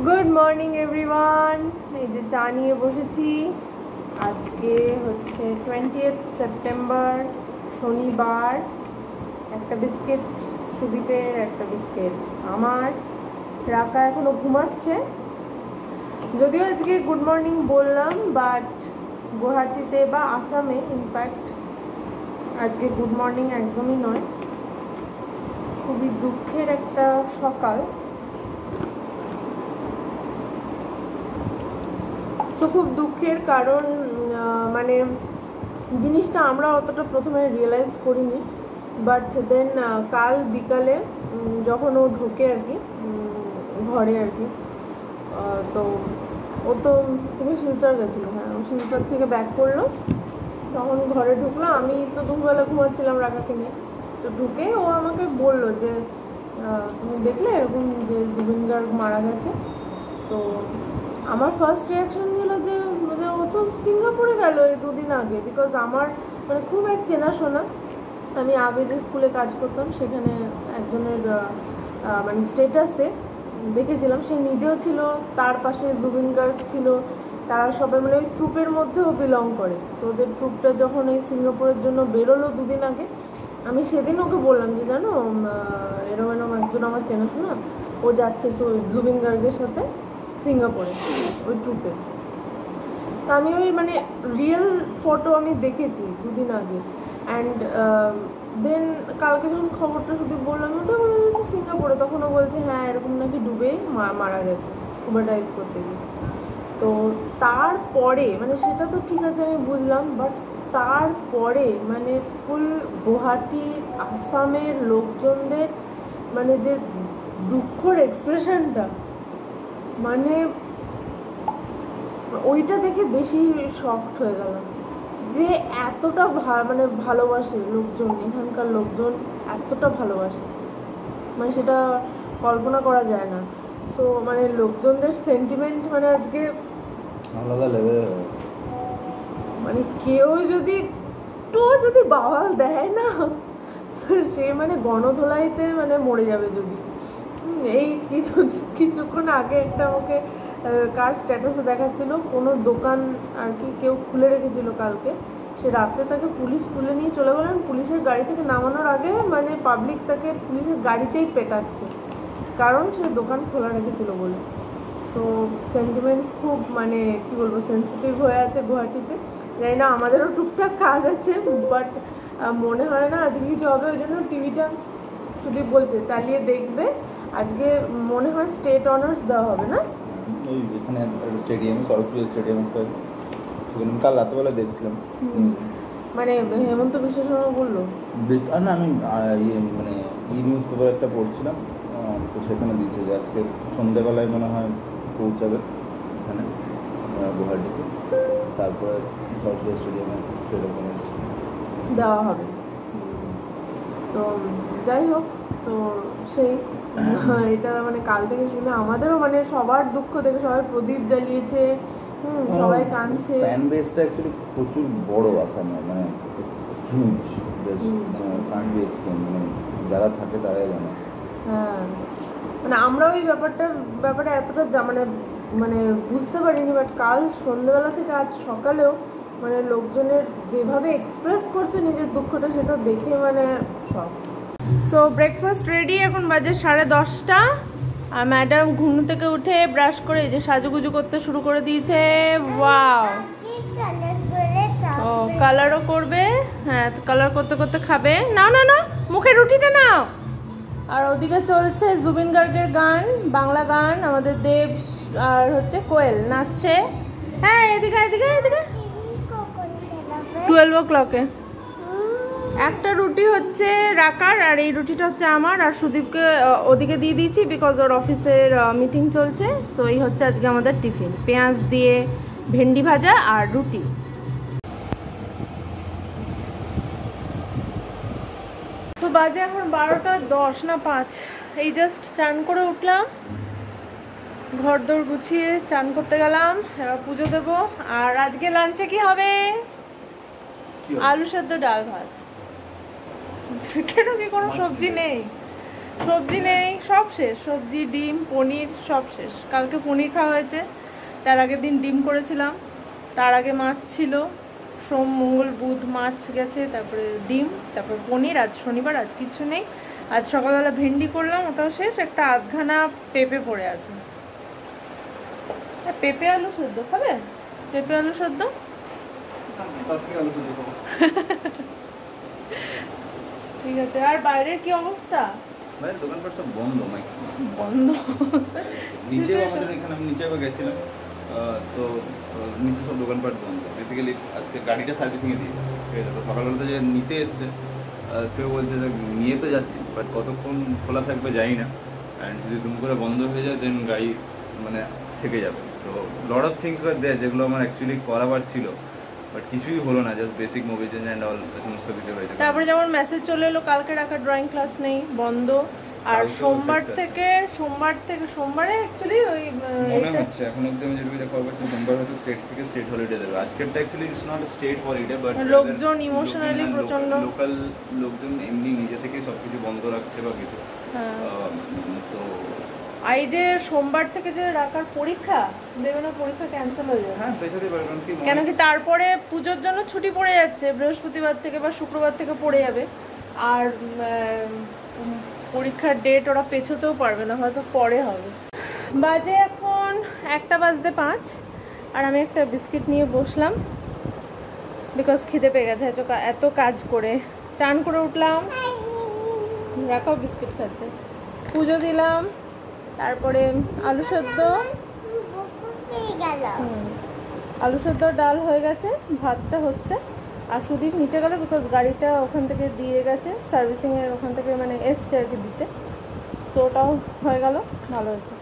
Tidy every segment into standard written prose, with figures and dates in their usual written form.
Good morning everyone. এই যে চা নিয়ে বসেছি। আজকে হচ্ছে 20th সেপ্টেম্বর, শনিবার। একটা বিস্কিট সুদীপের, একটা বিস্কিট আমার। রাকা এখনো ঘুমাচ্ছে। যদিও আজকে গুড মর্নিং বললাম, বাট গুয়াহাটিতে বা আসামে ইনফ্যাক্ট আজকে গুড মর্নিং একদমই নয়। খুবই দুঃখের একটা সকাল। খুব দুঃখের, কারণ মানে জিনিসটা আমরা অতটা প্রথমে রিয়েলাইজ করিনি, বাট দেন কাল বিকালে যখন ও ঢোকে আর কি ঘরে আর কি, তো ও তো তুমি শিলচর গেছিলো, হ্যাঁ ও শিলচর থেকে ব্যাক করলো, তখন ঘরে ঢুকলো। আমি তো দুপুরবেলা ঘুমাচ্ছিলাম রাকাকে নিয়ে। তো ঢুকে ও আমাকে বললো যে তুমি দেখলে এরকম যে জুবিন গার্গ মারা গেছে। তো আমার ফার্স্ট রিয়াকশন ছিল যে ও তো সিঙ্গাপুরে গেল এই দুদিন আগে, বিকজ আমার মানে খুব এক চেনাশোনা। আমি আগে যে স্কুলে কাজ করতাম সেখানে একজনের মানে স্টেটাসে দেখেছিলাম, সে নিজেও ছিল, তার পাশে জুবিন গার্গ ছিল, তারা সবাই মানে ওই ট্রুপের মধ্যেও বিলং করে। তো ওদের ট্রুপটা যখন এই সিঙ্গাপুরের জন্য বেরোলো দুদিন আগে, আমি সেদিন ওকে বললাম যে জানো এরম এরম একজন আমার চেনাশোনা, ও যাচ্ছে জুবিন গার্গের সাথে সিঙ্গাপুরে ওই ট্রুপে। তো আমি ওই মানে রিয়েল ফটো আমি দেখেছি দুদিন আগে। অ্যান্ড দেন কালকে যখন খবরটা শুধু বললাম ওটা বললাম সিঙ্গাপুরে, তখন ও বলছে হ্যাঁ এরকম নাকি ডুবে মারা গেছে স্কুবা ডাইভ করতে গিয়ে। তো তারপরে মানে সেটা তো ঠিক আছে আমি বুঝলাম, বাট তারপরে মানে ফুল গুয়াহাটি আসামের লোকজনদের মানে যে দুঃখের এক্সপ্রেশনটা, মানে ওইটা দেখে বেশি শকড হয়ে গেলাম যে এতটা মানে ভালোবাসে লোকজন, এখানকার লোকজন এতটা ভালোবাসে, মানে সেটা কল্পনা করা যায় না। সো মানে লোকজনদের সেন্টিমেন্ট মানে আজকে আলাদা লেভেলের, মানে কেউ যদি একটু বাওয়াল দেয় না সে মানে গণধোলাইতে মানে মরে যাবে। যদি এই কিছুক্ষণ আগে একটা ওকে কার স্ট্যাটাসে দেখাচ্ছিল, কোনো দোকান আর কি কেউ খুলে রেখেছিল কালকে, সে রাতে তাকে পুলিশ তুলে নিয়ে চলে গেলেন, পুলিশের গাড়ি থেকে নামানোর আগে মানে পাবলিক তাকে পুলিশের গাড়িতেই পেটাচ্ছে, কারণ সে দোকান খোলা রেখেছিল বলে। সো সেন্টিমেন্টস খুব মানে কী বলবো সেন্সিটিভ হয়ে আছে গুয়াহাটিতে। জানি না আমাদেরও টুকটাক কাজ আছে, বাট মনে হয় না আজকে কিছু হবে। ওই জন্য টিভিটা শুধু বলছে চালিয়ে দেখবে। আজকে মনে হয় স্টেট অনার্স দেওয়া হবে না ওই এখানে স্টেডিয়ামে, সরস্বতী স্টেডিয়াম একটা, সেখানে কাল রাতেবেলা দেখছিলাম। মানে হেমন্ত বিশ্ব শর্মা বললো না, আমি মানে নিউজ পেপার একটা পড়ছিলাম, তো সেখানে দিয়েছে যে আজকে সন্ধ্যেবেলায় মনে হয় পৌঁছাবে এখানে গুয়াহাটিতে, তারপরে সরস্বতী স্টেডিয়ামে দেওয়া হবে। তো যাই হোক, তো সেই এটা মানে কাল থেকে শুনে আমাদেরও মানে সবার দুঃখ দেখে সবাই প্রদীপ জ্বালিয়েছে, সবাই কাঁদছে। ফ্যান বেসটা অ্যাকচুয়ালি প্রচুর বড় আসামে, মানে it's huge, can't be explain, মানে যারা থাকে তারাই জানে। হ্যাঁ, মানে আমরা ওই ব্যাপারে এতটা মানে মানে বুঝতে পারিনি, বাট কাল সন্ধ্যেবেলা থেকে আজ সকালেও মানে লোকজনের যেভাবে এক্সপ্রেস করছে নিজের দুঃখটা, সেটা দেখে মানে সব। সো ব্রেকফাস্ট রেডি, এখন বাজে 10:30, আর ম্যাডাম ঘুম থেকে উঠে ব্রাশ করে এই যে সাজুগুজু করতে শুরু করে দিয়েছে। ওয়াও, ও কালারও করবে, হ্যাঁ কালার করতে করতে খাবে। নাও না না, মুখে রুটিটা নাও। আর ওদিকে চলছে জুবিন গার্গের গান, বাংলা গান, আমাদের দেব আর হচ্ছে কোয়েল নাচছে। হ্যাঁ এদিকে এদিকে এদিকে 12 o'clock একটা রুটি হচ্ছে রাকার, আর এই রুটিটা হচ্ছে আমার, আর সুদীপকে ওদিকে দিয়ে দিয়েছি বিকজ ওর অফিসের মিটিং চলছে। সো এই হচ্ছে আজকে আমাদের টিফিন, পেঁয়াজ দিয়ে ভেন্ডি ভাজা আর রুটি। তো বাজে এখন 12:10 না 5, এই জাস্ট চান করে উঠলাম, ঘর দৌড় গুছিয়ে চান করতে গেলাম, এবার পুজো দেবো। আর আজকে লাঞ্চে কি হবে? আলু সেদ্ধ ডাল ভাত। কেন কি কোনো সবজি নেই? সবজি নেই, সব শেষ। সবজি, ডিম, পনির সব শেষ। কালকে পনির খাওয়া হয়েছে, তার আগের দিন ডিম করেছিলাম, তার আগে মাছ ছিল, সোম মঙ্গল বুধ মাছ গেছে, তারপরে ডিম, তারপর পনির। আজ শনিবার, আজ কিচ্ছু নেই। আজ সকালবেলা ভেন্ডি করলাম, ওটাও শেষ। একটা আধখানা পেঁপে পড়ে আছে। পেঁপে আলু সেদ্ধ খাবে? পেঁপে আলু সেদ্ধ? ঠিক আছে। আর বাইরের কি অবস্থা? বাইরের দোকানপাট সব বন্ধ, ম্যাক্সিমাম বন্ধ। নিচেও আমাদের এখানে, আমি নিচেও গেছিলাম, তো নিচে সব দোকানপাট বন্ধ। বেসিক্যালি আজকে গাড়িটা সার্ভিসিংয়ে দিয়েছে, ঠিক আছে। তো সকালবেলা যে নিতে এসছে, সেও বলছে যে নিয়ে তো যাচ্ছি, বাট কতক্ষণ খোলা থাকবে জানি না, অ্যান্ড যদি দুম করে বন্ধ হয়ে যায় দেন গাড়ি মানে থেকে যাবে। তো লট অফ থিংস ওয়ার দেয়ার, যেগুলো আমার অ্যাকচুয়ালি করাবার ছিল, বাট কিছুই হলো না। Just basic movie change and all সমস্ত কিছু হয়েছে। তারপরে যেমন মেসেজ চলে এলো কালকে রাখা ড্রয়িং ক্লাস নেই, বন্ধ। আর সোমবারে অ্যাকচুয়ালি ওই মনে হচ্ছে এখন অবধি আমি যেটুকু খবর পাচ্ছি, সোমবার হয়তো স্টেট থেকে স্টেট হলিডে দেবে। আজকেরটা actually it's not state holiday, but লোকজন ইমোশনালি প্রচন্ড, লোকাল লোকজন এমনি নিজে থেকেই সবকিছু বন্ধ রাখছে বা কিছু। তো এই যে সোমবার থেকে যে রাখার পরীক্ষা দেবে না, পরীক্ষা ক্যান্সেল হয়ে যাবে। হ্যাঁ, পেছাতে পারবেন কি, কেন কি তারপরে পুজোর জন্য ছুটি পড়ে যাচ্ছে, বৃহস্পতিবার থেকে বা শুক্রবার থেকে পড়ে যাবে। আর পরীক্ষার ডেট ওরা পেছোতেও পারবে না, হয়তো পরে হবে। বাজে এখন 1:05, আর আমি একটা বিস্কিট নিয়ে বসলাম, বিকজ খিদে পেয়ে গেছে এত কাজ করে। চান করে উঠলাম, রাখাও বিস্কিট খাচ্ছে। পুজো দিলাম, তারপরে আলু সেদ্ধ, আলু সেদ্ধ ডাল হয়ে গেছে, ভাতটা হচ্ছে। আর সুদীপ নিচে গেল, বিকজ গাড়িটা ওখান থেকে দিয়ে গেছে সার্ভিসিংয়ের, ওখান থেকে মানে এসছে আর কি দিতে। সো ওটাও হয়ে গেল, ভালো হয়েছে।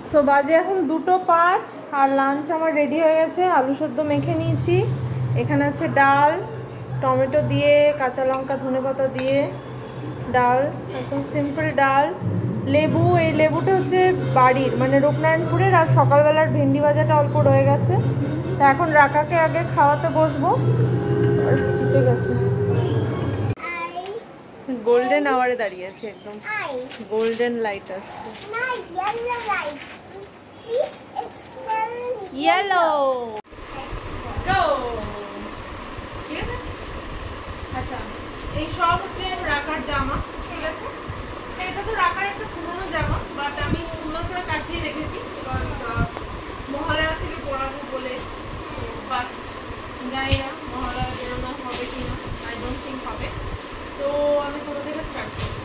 সো বাজে এখন 2:05, আর লাঞ্চ আমার রেডি হয়ে গেছে। আলু সেদ্ধ মেখে নিয়েছি, এখানে আছে ডাল, টমেটো দিয়ে, কাঁচা লঙ্কা, ধনেপাতা দিয়ে ডাল, একদম সিম্পল ডাল। লেবু, এই লেবুটা হচ্ছে বাড়ির, মানে রূপনারায়ণপুরের। আর সকালবেলার ভেন্ডি ভাজাটা অল্প রয়ে গেছে, তা এখন রাকাকে আগে খাওয়াতে বসবো। আর চিটে গেছে, গোল্ডেন আওয়ারে দাঁড়িয়ে আছে, একদম গোল্ডেন লাইট আসছে। ইয়েলো গো। ঠিক আছে, আচ্ছা এই সব হচ্ছে রাখার জামা, ঠিক আছে। এটা তো রাখার একটা পুরোনো জামা, বাট আমি সুন্দর করে কাচিয়ে রেখেছি, বিকজ মহালয়া থেকে পরাবো বলে। বাট জানি না মহালয়া বেরোনো হবে কি না, আই ডোন্ট থিঙ্ক হবে। তো আমি কোথা থেকে স্টার্ট করবো?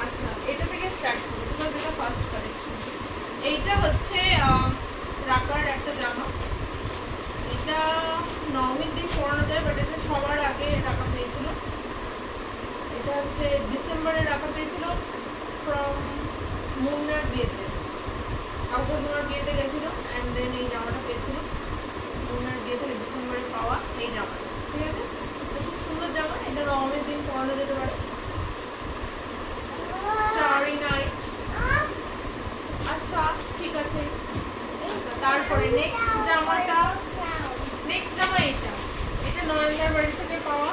আচ্ছা, এটা থেকে স্টার্ট করবো, বিকজ এটা ফার্স্ট কালেকশন। এইটা হচ্ছে রাখার একটা জামা, এটা নবমীর দিন পরানো যায়, বাট এটা সবার আগে রাখা পেয়েছিল। এটা হচ্ছে ডিসেম্বরে রাখা পেয়েছিল ফ্রম মুন্নার বিয়েতে, কাউকে মুন্নার বিয়েতে গেছিল, অ্যান্ড দেন এই জামাটা পেয়েছিল মুন্নার বিয়ে থেকে ডিসেম্বরে পাওয়া এই জামাটা, ঠিক আছে। খুব সুন্দর জামা, এটা নবমীর দিন পরানো যেতে পারে। Starry night. আচ্ছা ঠিক আছে। আচ্ছা, তারপরে নেক্সট জামা এটা নয়নদার বাড়ি থেকে পাওয়া,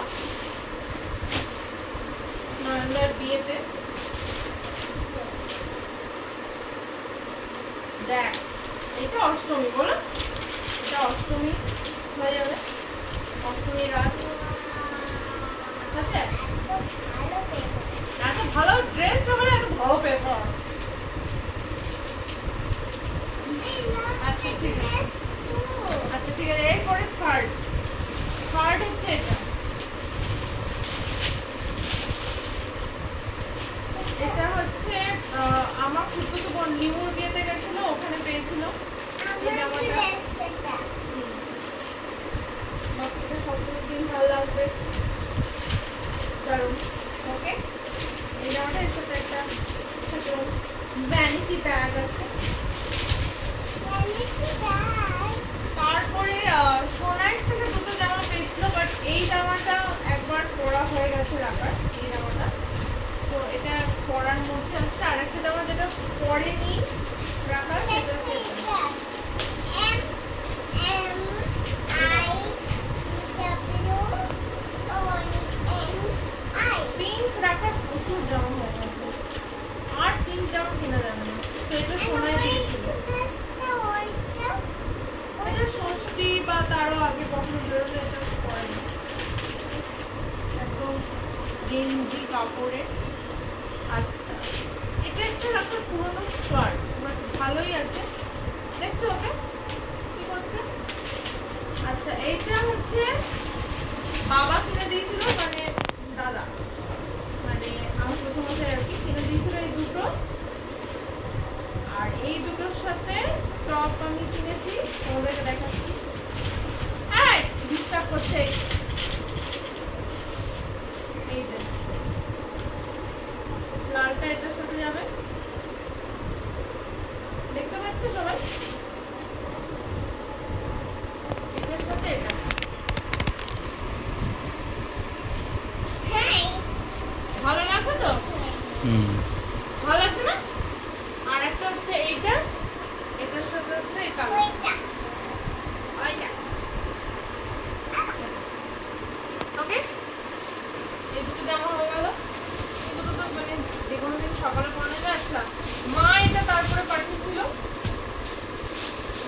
নয়নদার বিয়েতে। দেখ, এটা অষ্টমী, বলো এটা অষ্টমী হয়ে যাবে, অষ্টমী রাত। এত ভালো ড্রেস না হলে এত ভালো পেপার। আচ্ছা ঠিক আছে, আচ্ছা ঠিক আছে। এরপরে থার্ড হচ্ছে এটা হচ্ছে আমার খুব বোন লিমুর বিয়েতে গেছিল, ওখানে পেয়েছিল এই জামাটা। বাকিটা সবগুলো দিন ভালো লাগবে, দারুণ। ওকে, এই জামাটা, এর সাথে একটা ছোট ভ্যানিটি ব্যাগ আছে। তারপরে সোনার থেকে দুটো জামা পেয়েছিল, বাট এই জামাটা একবার পরা হয়ে গেছে রাখার, এই জামাটা। সো এটা পরার মধ্যে আছে। আর একটা জামা যেটা পরেনি রাখার, সেটা হচ্ছে কাপড়ে। আচ্ছা, এটা একটা পুরোনো স্কার্ট, বাট ভালোই আছে। দেখছো ওকে কি করছে? আচ্ছা, এটা হচ্ছে বাবা কিনে দিয়েছিল, মানে দাদা, মানে আমার শ্বশুরমশাই আর কি কিনে দিয়েছিল এই দুটো। আর এই দুটোর সাথে টপ আমি কিনেছি, ওদেরকে দেখাচ্ছি। এই ডিস্টার্ব করছে। এই যে লালটা এটার সাথে যাবে, দেখতে পাচ্ছে সবাই? এটার সাথে এটা ভালো লাগবে তো? ভালো লাগছে না? আর একটা হচ্ছে এইটা, এটার সাথে হচ্ছে এই কালারটা। ওকে, এই দুটো জামা হয়ে গেল। এই দুটো তো মানে যে কোনো দিন সকালে পরে যায়। আচ্ছা, মা এটা তারপরে পাঠিয়েছিল,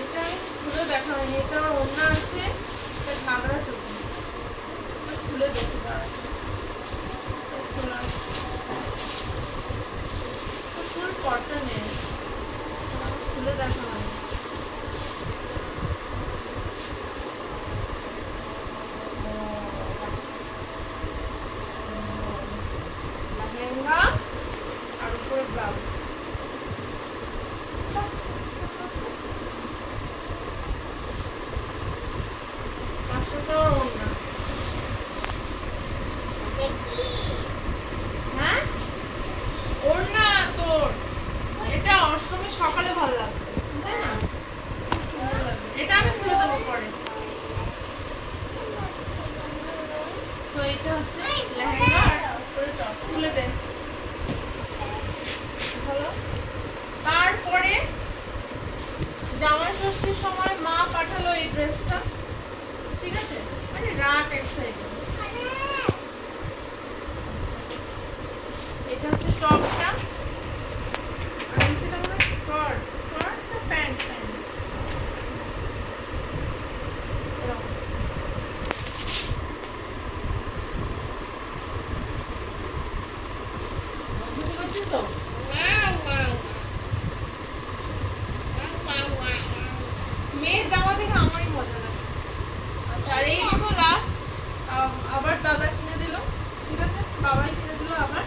এটা আমি খুলে দেখা হয়নি। এটা আমার ওড়না আছে, এটা ঘাগরা চলছে, খুলে দেখি তার ফুল কটনের, খুলে দেখা হয়নি। লেহেঙ্গা আর উপরে ব্লাউজ। হ্যাঁ, ওড়না তোর এটা অষ্টমীর সকালে ভালো লাগবে, তাই না? এটা আমি খুলে দেবো পরে। সো এটা হচ্ছে লেহেঙ্গা আর উপরে টপ, খুলে দে। ভালো। তারপরে জামাই ষষ্ঠীর সময় মা পাঠালো এই ড্রেসটা, ঠিক আছে? মানে রাত এক সাইডে। এটা হচ্ছে টপটা, আর নিচেটা মানে স্কার্ট, স্কার্ট না প্যান্ট, প্যান্ট এরকম। বুঝতে পারছিস তো? মেয়ের জামা দেখে আমারই মজা লাগে। আচ্ছা, আর এই দুটো লাস্ট আবার দাদা কিনে দিল, ঠিক আছে? বাবাই কিনে দিল আবার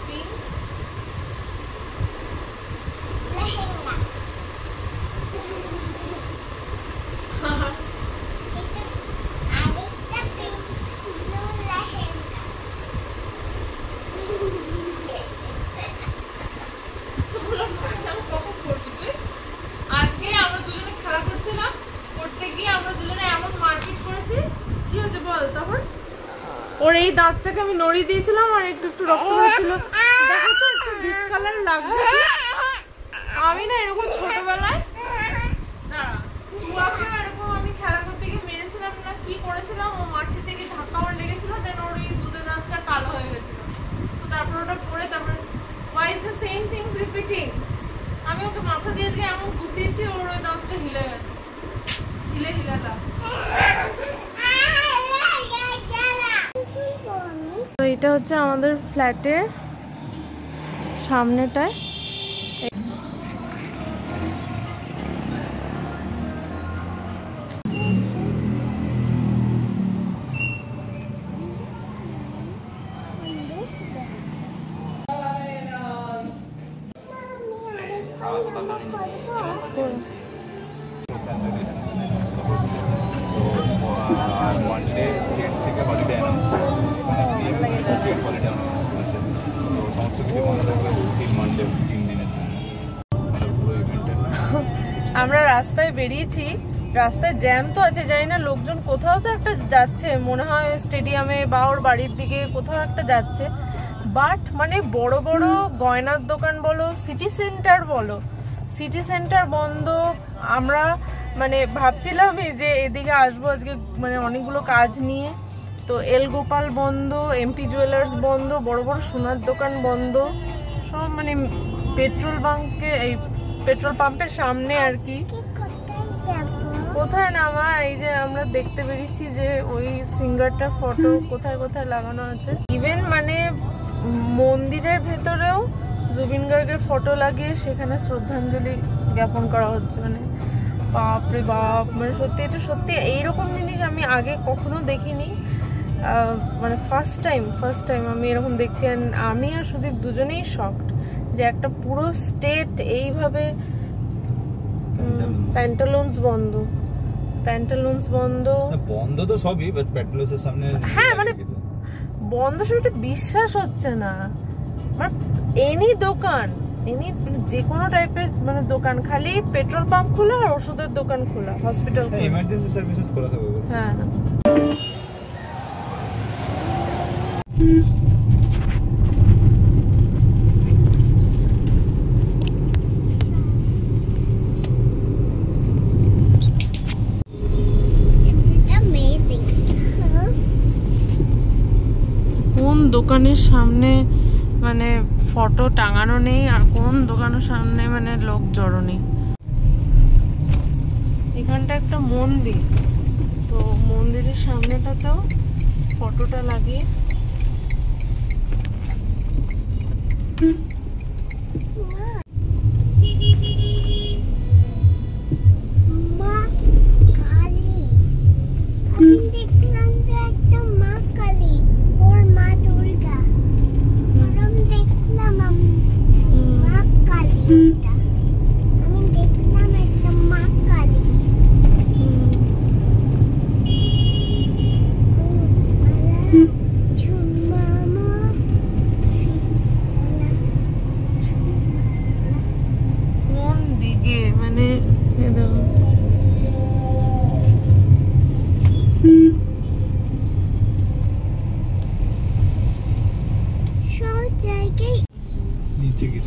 পিঙ্ক ওর এই দাঁতটাকে আমি নড়িয়ে দিয়েছিলাম আর একটু একটু রক্ত বেরোচ্ছিল। দেখো তো একটু ডিসকালার লাগছে। আমি না এরকম ছোটবেলায় দাঁড়া তুয়াকেও এরকম আমি খেলা করতে গিয়ে মেরেছিলাম না কি করেছিলাম, ও মাটি থেকে ধাক্কা ওর লেগেছিল, দেন ওর এই দুধের দাঁতটা কালো হয়ে গেছিল। তো তারপর ওটা পরে তারপরে why is the same things repeating? আমি ওকে মাথা দিয়ে যে এমন গুতিয়েছি ওর ওই দাঁতটা হিলে গেছে, হিলে হিলাটা। তো এটা হচ্ছে আমাদের ফ্ল্যাটের সামনেটায়। আর মানডে স্টেট থেকে হলিডে অ্যানাউন্স করেছে, মানে সিএম স্টেট হলিডে অ্যানাউন্স করেছে। তো সমস্ত কিছু বন্ধ থাকবে তিন মানডে, 3 দিনের পুরো ইভেন্টের। আমরা রাস্তায় বেরিয়েছি, রাস্তায় জ্যাম তো আছে, জানি না লোকজন কোথাও তো একটা যাচ্ছে, মনে হয় স্টেডিয়ামে বা ওর বাড়ির দিকে কোথাও একটা যাচ্ছে। বাট মানে বড় বড় গয়নার দোকান বলো, সিটি সেন্টার বলো, সিটি সেন্টার বন্ধ। আমরা মানে ভাবছিলাম যে এদিকে আসবো আজকে মানে অনেকগুলো কাজ নিয়ে, তো এল গোপাল বন্ধ, এমপি জুয়েলার্স বন্ধ, বড় বড় সোনার দোকান বন্ধ সব, মানে পেট্রোল বাঙ্কে এই পেট্রোল পাম্পের সামনে আর কি। কোথায় নামা, এই যে আমরা দেখতে পেরেছি যে ওই সিঙ্গারটার ফটো কোথায় কোথায় লাগানো আছে। ইভেন মানে মন্দিরের ভেতরেও জুবিন গার্গের ফটো লাগিয়ে সেখানে শ্রদ্ধাঞ্জলি জ্ঞাপন করা হচ্ছে। মানে বাপরে বাপ, মানে সত্যি এটা সত্যি এইরকম জিনিস আমি আগে কখনো দেখিনি। মানে ফার্স্ট টাইম আমি এরকম দেখছি। আমি আর সুদীপ দুজনেই শকড যে একটা পুরো স্টেট এইভাবে প্যান্টালুনস বন্ধ তো সবই, বাট প্যান্টালুন্সের সামনে হ্যাঁ মানে বন্ধ, সেটা বিশ্বাস হচ্ছে না। মানে এনি দোকান, যে কোনো টাইপের মানে দোকান, খালি পেট্রোল পাম্প খোলা আর ওষুধের দোকান খোলা, হসপিটাল খোলা, ইমার্জেন্সি সার্ভিসেস খোলা থাকবে। হ্যাঁ কোন দোকানের সামনে মানে ফটো টাঙানো নেই আর কোন দোকানের সামনে মানে লোক জড়ো নেই। এখানটা একটা মন্দির, তো মন্দিরের সামনেটাতেও ফটোটা লাগিয়ে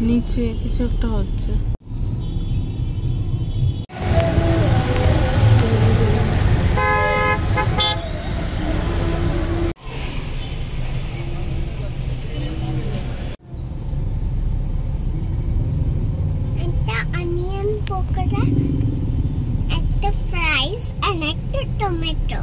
নিচে কিছু একটা হচ্ছে। একটা অনিয়ন পকোড়া, একটা ফ্রাইস আর একটা টমেটো।